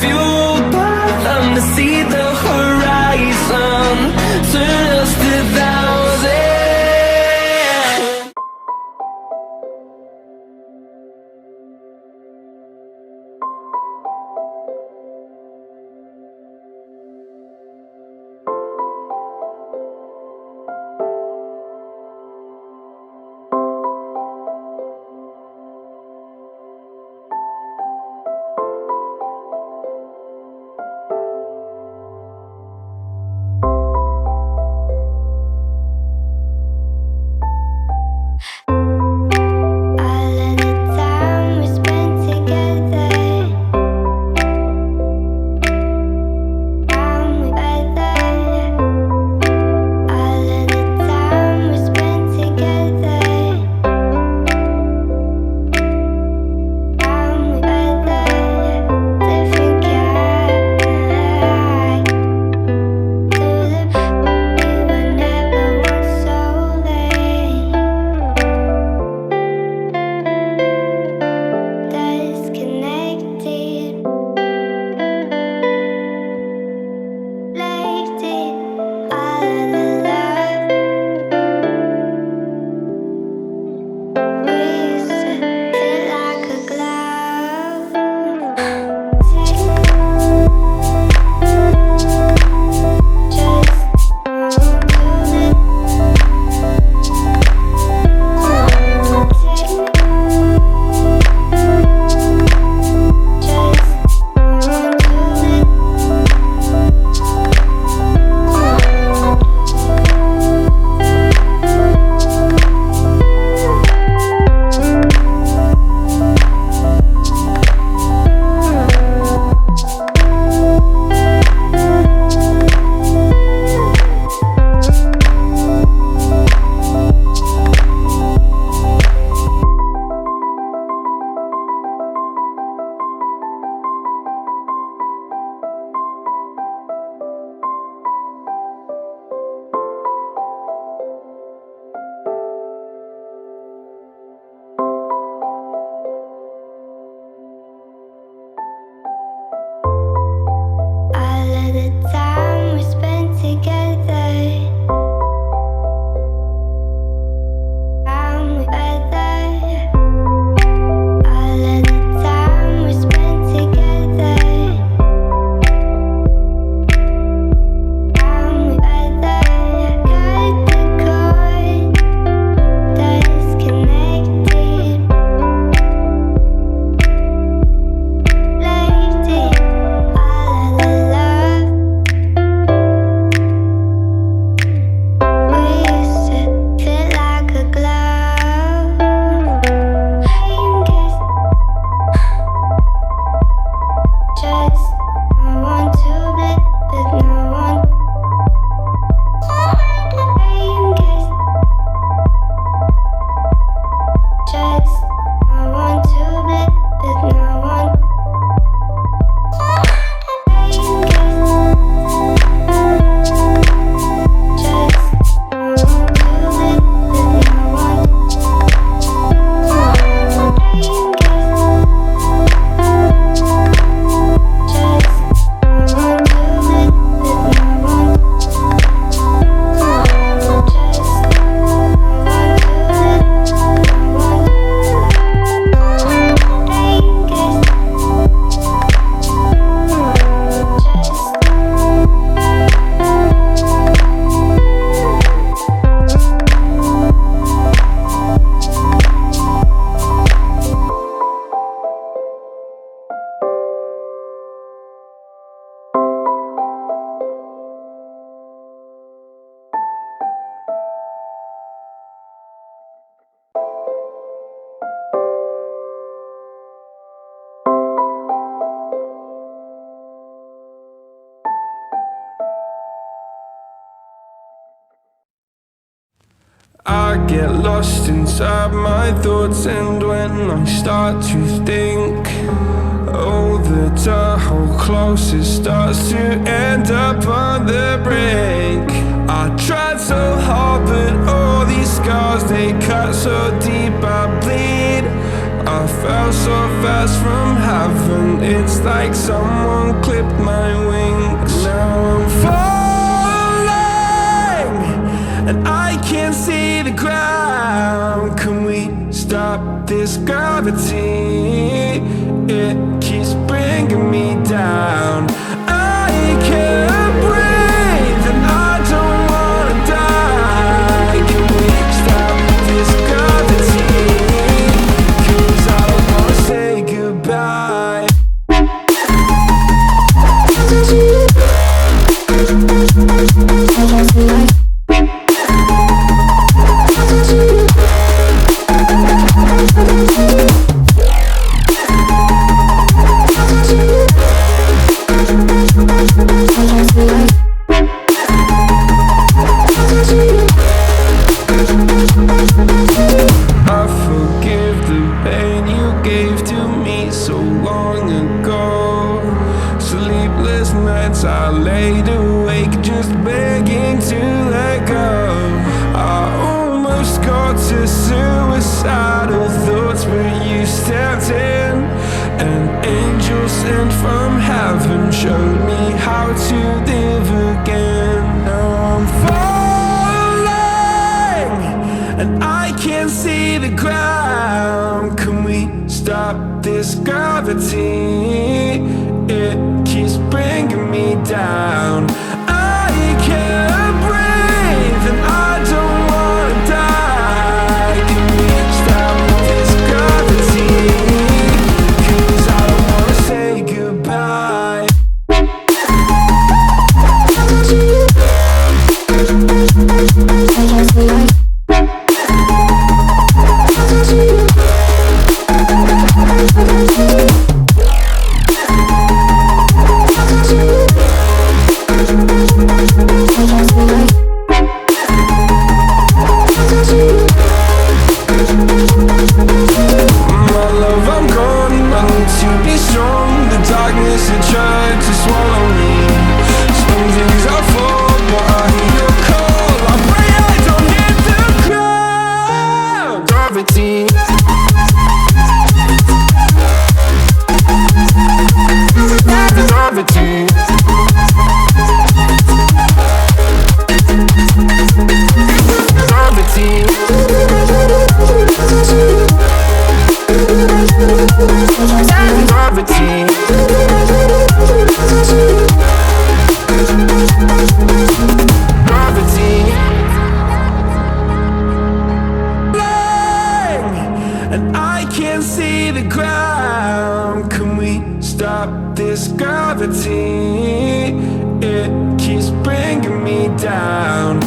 fueled by them to see the horizon, turn us to thousands. I get lost inside my thoughts, and when I start to think, oh, the Tahoe closest starts to end up on the brink. I tried so hard, but all these scars, they cut so deep I bleed. I fell so fast from heaven, it's like someone clipped my wings. Now I'm falling, and I can't see the ground. Can we stop this gravity? It keeps bringing me down. I can't breathe, and I don't wanna die. Can we stop this gravity? 'Cause I don't wanna say goodbye. I forgive the pain you gave to me so long ago. Sleepless nights I laid awake just begging to let go. I almost got to suicidal thoughts, but you stepped in. An angel sent from heaven showed me how to live again. Now I'm falling, and I can't see the ground. Can we stop this gravity? It keeps bringing me down. I can't breathe, and I don't wanna die. Can we stop this gravity? 'Cause I don't wanna say goodbye. My love, I'm gone, I need to be strong. The darkness had tried to swallow me. Some days I fall, but I hear your call. I pray I don't hit the ground. Gravity. Gravity. Gravity. Gravity. Gravity. And I can't see the ground. Can we stop this gravity? It keeps bringing me down.